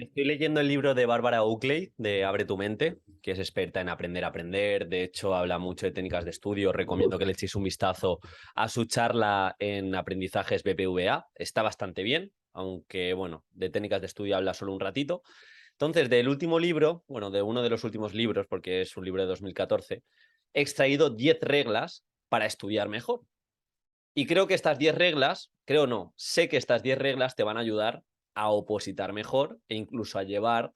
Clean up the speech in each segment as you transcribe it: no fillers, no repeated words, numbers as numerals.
Estoy leyendo el libro de Bárbara Oakley, de Abre tu mente, que es experta en aprender a aprender. De hecho, habla mucho de técnicas de estudio. Recomiendo que le echéis un vistazo a su charla en aprendizajes BBVA. Está bastante bien, aunque, bueno, de técnicas de estudio habla solo un ratito. Entonces, del último libro, bueno, de uno de los últimos libros, porque es un libro de 2014, he extraído 10 reglas para estudiar mejor. Y creo que estas 10 reglas, creo no, sé que estas 10 reglas te van a ayudar a opositar mejor e incluso a llevar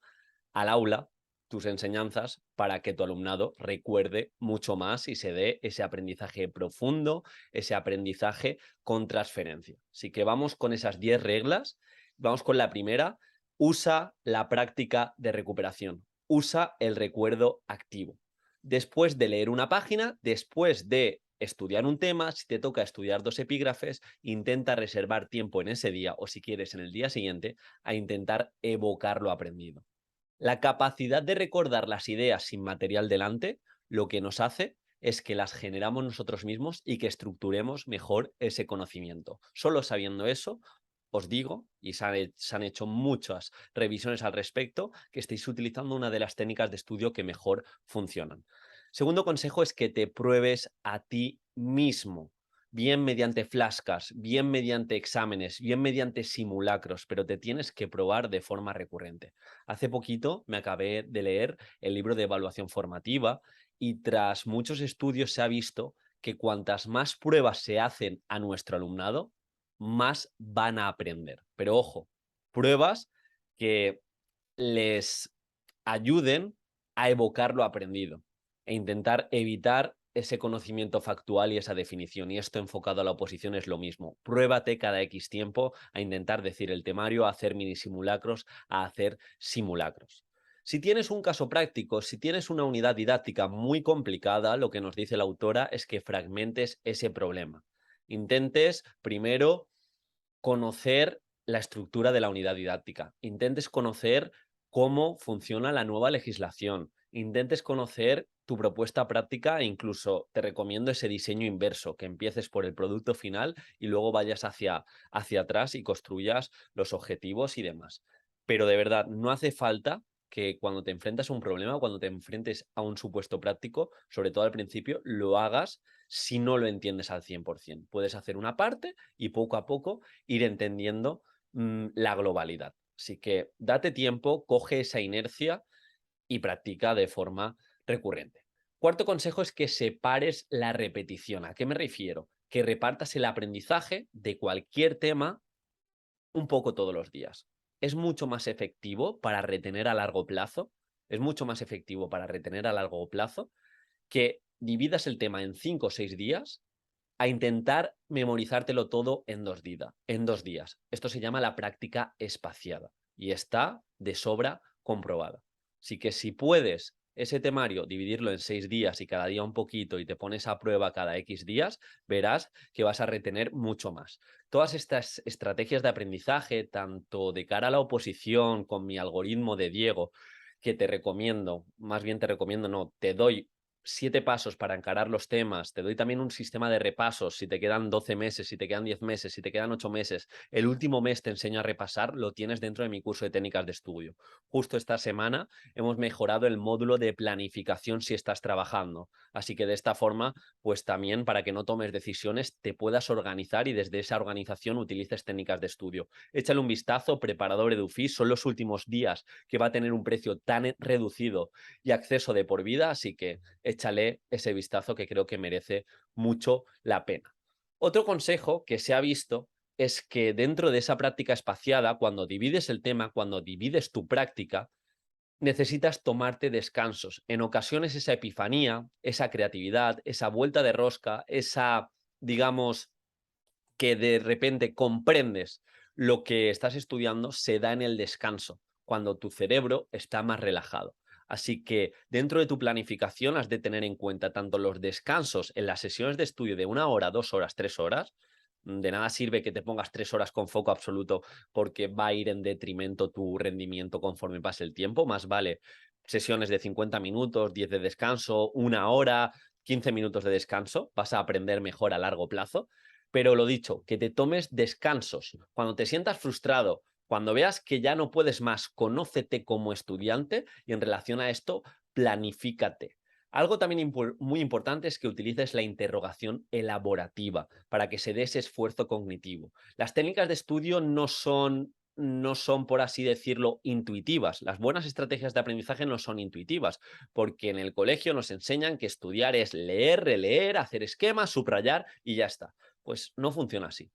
al aula tus enseñanzas para que tu alumnado recuerde mucho más y se dé ese aprendizaje profundo, ese aprendizaje con transferencia. Así que vamos con esas 10 reglas. Vamos con la primera. Usa la práctica de recuperación. Usa el recuerdo activo. Después de leer una página, después de estudiar un tema, si te toca estudiar 2 epígrafes, intenta reservar tiempo en ese día o si quieres en el día siguiente a intentar evocar lo aprendido. La capacidad de recordar las ideas sin material delante, lo que nos hace es que las generamos nosotros mismos y que estructuremos mejor ese conocimiento. Solo sabiendo eso, os digo, y se han hecho muchas revisiones al respecto, que estéis utilizando una de las técnicas de estudio que mejor funcionan. Segundo consejo es que te pruebes a ti mismo, bien mediante flashcards, bien mediante exámenes, bien mediante simulacros, pero te tienes que probar de forma recurrente. Hace poquito me acabé de leer el libro de evaluación formativa y tras muchos estudios se ha visto que cuantas más pruebas se hacen a nuestro alumnado, más van a aprender. Pero ojo, pruebas que les ayuden a evocar lo aprendido e intentar evitar ese conocimiento factual y esa definición. Y esto enfocado a la oposición es lo mismo. Pruébate cada X tiempo a intentar decir el temario, a hacer mini simulacros, a hacer simulacros. Si tienes un caso práctico, si tienes una unidad didáctica muy complicada, lo que nos dice la autora es que fragmentes ese problema. Intentes primero conocer la estructura de la unidad didáctica, intentes conocer cómo funciona la nueva legislación, intentes conocer tu propuesta práctica e incluso te recomiendo ese diseño inverso, que empieces por el producto final y luego vayas hacia atrás y construyas los objetivos y demás. Pero de verdad, no hace falta que cuando te enfrentas a un problema, cuando te enfrentes a un supuesto práctico, sobre todo al principio, lo hagas si no lo entiendes al 100%. Puedes hacer una parte y poco a poco ir entendiendo la globalidad. Así que date tiempo, coge esa inercia y practica de forma recurrente. Cuarto consejo es que separes la repetición. ¿A qué me refiero? Que repartas el aprendizaje de cualquier tema un poco todos los días. Es mucho más efectivo para retener a largo plazo, es mucho más efectivo para retener a largo plazo que dividas el tema en 5 o 6 días a intentar memorizártelo todo en 2 días. Esto se llama la práctica espaciada y está de sobra comprobada. Así que si puedes ese temario dividirlo en 6 días y cada día un poquito y te pones a prueba cada X días, verás que vas a retener mucho más. Todas estas estrategias de aprendizaje, tanto de cara a la oposición con mi algoritmo de Diego, que te recomiendo, más bien te recomiendo, no, te doy 7 pasos para encarar los temas, te doy también un sistema de repasos, si te quedan 12 meses, si te quedan 10 meses, si te quedan 8 meses, el último mes te enseño a repasar, lo tienes dentro de mi curso de técnicas de estudio. Justo esta semana hemos mejorado el módulo de planificación si estás trabajando, así que de esta forma, pues también para que no tomes decisiones, te puedas organizar y desde esa organización utilices técnicas de estudio. Échale un vistazo, preparador EduFis, son los últimos días que va a tener un precio tan reducido y acceso de por vida, así que échale ese vistazo que creo que merece mucho la pena. Otro consejo que se ha visto es que dentro de esa práctica espaciada, cuando divides el tema, cuando divides tu práctica, necesitas tomarte descansos. En ocasiones esa epifanía, esa creatividad, esa vuelta de rosca, esa, digamos, que de repente comprendes lo que estás estudiando, se da en el descanso, cuando tu cerebro está más relajado. Así que dentro de tu planificación has de tener en cuenta tanto los descansos en las sesiones de estudio de 1 hora, 2 horas, 3 horas. De nada sirve que te pongas 3 horas con foco absoluto porque va a ir en detrimento tu rendimiento conforme pase el tiempo. Más vale sesiones de 50 minutos, 10 de descanso, 1 hora, 15 minutos de descanso. Vas a aprender mejor a largo plazo. Pero lo dicho, que te tomes descansos. Cuando te sientas frustrado, Cuando veas que ya no puedes más, conócete como estudiante y en relación a esto, planifícate. Algo también muy importante es que utilices la interrogación elaborativa para que se dé ese esfuerzo cognitivo. Las técnicas de estudio no son, por así decirlo, intuitivas. Las buenas estrategias de aprendizaje no son intuitivas, porque en el colegio nos enseñan que estudiar es leer, releer, hacer esquemas, subrayar y ya está. Pues no funciona así.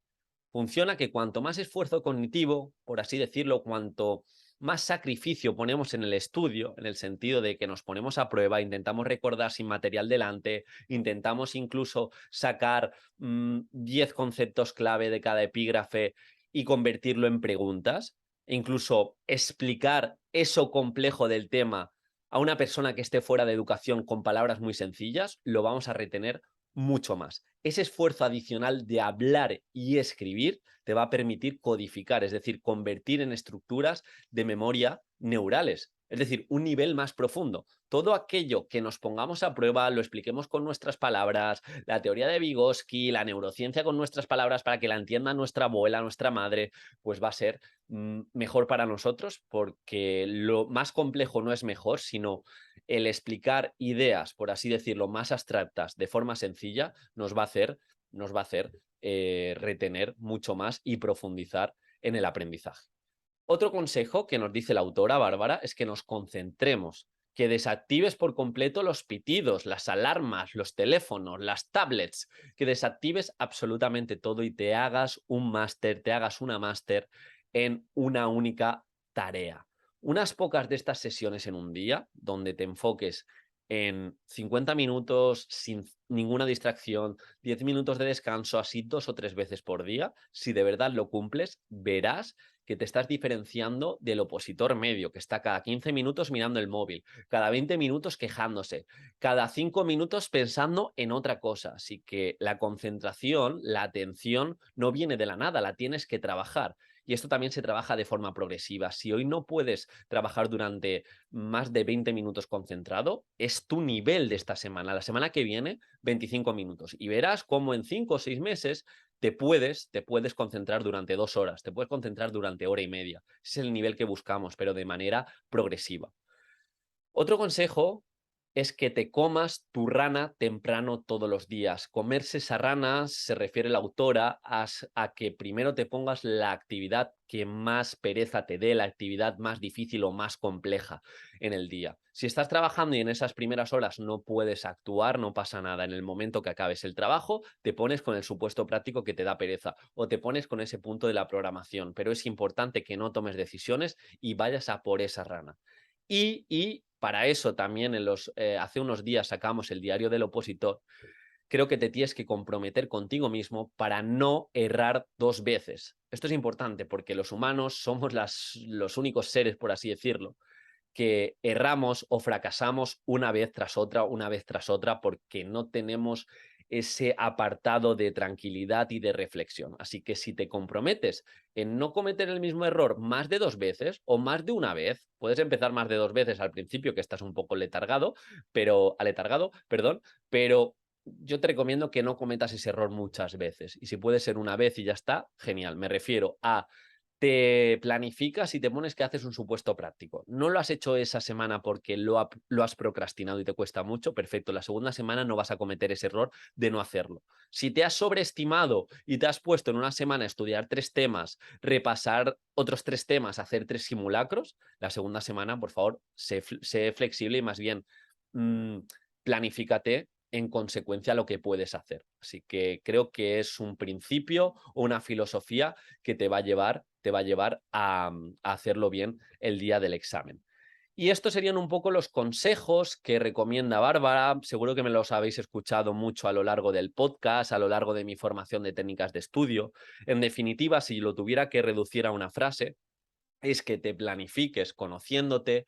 Funciona que cuanto más esfuerzo cognitivo, por así decirlo, cuanto más sacrificio ponemos en el estudio, en el sentido de que nos ponemos a prueba, intentamos recordar sin material delante, intentamos incluso sacar 10 conceptos clave de cada epígrafe y convertirlo en preguntas, e incluso explicar eso complejo del tema a una persona que esté fuera de educación con palabras muy sencillas, lo vamos a retener mucho más. Ese esfuerzo adicional de hablar y escribir te va a permitir codificar, es decir, convertir en estructuras de memoria neurales, es decir, un nivel más profundo. Todo aquello que nos pongamos a prueba, lo expliquemos con nuestras palabras, la teoría de Vygotsky, la neurociencia con nuestras palabras para que la entienda nuestra abuela, nuestra madre, pues va a ser mejor para nosotros, porque lo más complejo no es mejor, sino el explicar ideas, por así decirlo, más abstractas de forma sencilla, nos va a hacer retener mucho más y profundizar en el aprendizaje. Otro consejo que nos dice la autora Bárbara es que nos concentremos, que desactives por completo los pitidos, las alarmas, los teléfonos, las tablets, que desactives absolutamente todo y te hagas un máster, te hagas una máster en una única tarea. Unas pocas de estas sesiones en un día, donde te enfoques en 50 minutos sin ninguna distracción, 10 minutos de descanso, así 2 o 3 veces por día, si de verdad lo cumples, verás que te estás diferenciando del opositor medio, que está cada 15 minutos mirando el móvil, cada 20 minutos quejándose, cada 5 minutos pensando en otra cosa. Así que la concentración, la atención, no viene de la nada, la tienes que trabajar. Y esto también se trabaja de forma progresiva. Si hoy no puedes trabajar durante más de 20 minutos concentrado, es tu nivel de esta semana. La semana que viene, 25 minutos. Y verás cómo en 5 o 6 meses te puedes concentrar durante 2 horas, te puedes concentrar durante hora y media. Ese es el nivel que buscamos, pero de manera progresiva. Otro consejo es que te comas tu rana temprano todos los días. Comerse esa rana, se refiere la autora, a que primero te pongas la actividad que más pereza te dé, la actividad más difícil o más compleja en el día. Si estás trabajando y en esas primeras horas no puedes actuar, no pasa nada. En el momento que acabes el trabajo, te pones con el supuesto práctico que te da pereza o te pones con ese punto de la programación. Pero es importante que no tomes decisiones y vayas a por esa rana. Y para eso también hace unos días sacamos el diario del opositor. Creo que te tienes que comprometer contigo mismo para no errar 2 veces. Esto es importante porque los humanos somos los únicos seres, por así decirlo, que erramos o fracasamos una vez tras otra, porque no tenemos ese apartado de tranquilidad y de reflexión. Así que si te comprometes en no cometer el mismo error más de 2 veces o más de una vez, puedes empezar más de 2 veces al principio que estás un poco aletargado, perdón, pero yo te recomiendo que no cometas ese error muchas veces. Y si puede ser una vez y ya está, genial. Me refiero a te planificas y te pones que haces un supuesto práctico. No lo has hecho esa semana porque lo has procrastinado y te cuesta mucho, perfecto. La segunda semana no vas a cometer ese error de no hacerlo. Si te has sobreestimado y te has puesto en una semana a estudiar 3 temas, repasar otros 3 temas, hacer 3 simulacros, la segunda semana, por favor, sé flexible y más bien planifícate en consecuencia a lo que puedes hacer. Así que creo que es un principio o una filosofía que te va a llevar a hacerlo bien el día del examen. Y estos serían un poco los consejos que recomienda Bárbara. Seguro que me los habéis escuchado mucho a lo largo del podcast, a lo largo de mi formación de técnicas de estudio. En definitiva, si lo tuviera que reducir a una frase, es que te planifiques conociéndote,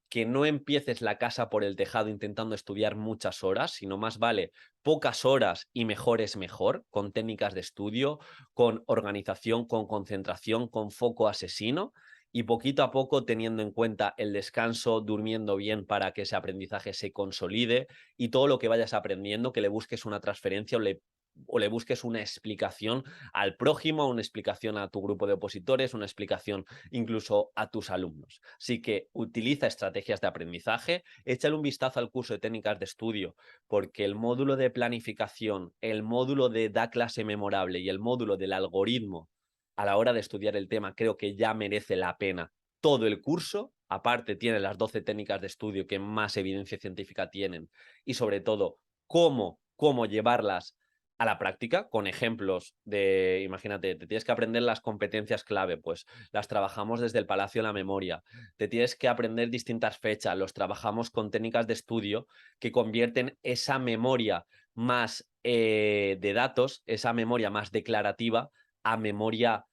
que no empieces la casa por el tejado intentando estudiar muchas horas, sino más vale pocas horas y mejor es mejor, con técnicas de estudio, con organización, con concentración, con foco asesino y poquito a poco teniendo en cuenta el descanso, durmiendo bien para que ese aprendizaje se consolide y todo lo que vayas aprendiendo, que le busques una transferencia o le o le busques una explicación al prójimo, una explicación a tu grupo de opositores, una explicación incluso a tus alumnos. Así que utiliza estrategias de aprendizaje, échale un vistazo al curso de técnicas de estudio, porque el módulo de planificación, el módulo de da clase memorable y el módulo del algoritmo a la hora de estudiar el tema creo que ya merece la pena todo el curso. Aparte tiene las 12 técnicas de estudio que más evidencia científica tienen y sobre todo cómo llevarlas a la práctica con ejemplos de, imagínate, te tienes que aprender las competencias clave, pues las trabajamos desde el Palacio de la Memoria, te tienes que aprender distintas fechas, los trabajamos con técnicas de estudio que convierten esa memoria más de datos, esa memoria más declarativa a memoria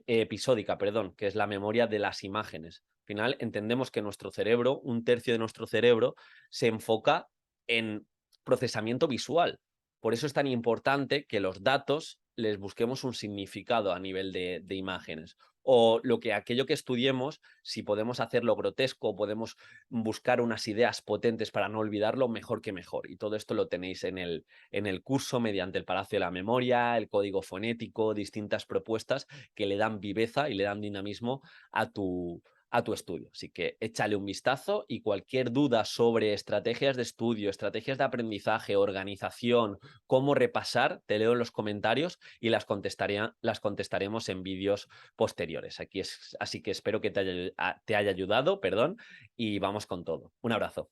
episódica, perdón, que es la memoria de las imágenes. Al final entendemos que nuestro cerebro, un tercio de nuestro cerebro, se enfoca en procesamiento visual. Por eso es tan importante que los datos les busquemos un significado a nivel de imágenes. O aquello que estudiemos, si podemos hacerlo grotesco, podemos buscar unas ideas potentes para no olvidarlo, mejor que mejor. Y todo esto lo tenéis en el curso mediante el Palacio de la Memoria, el código fonético, distintas propuestas que le dan viveza y le dan dinamismo a tu estudio. Así que échale un vistazo y cualquier duda sobre estrategias de estudio, estrategias de aprendizaje, organización, cómo repasar, te leo en los comentarios y las contestaremos en vídeos posteriores. Así que espero que te haya ayudado, perdón, y vamos con todo. Un abrazo.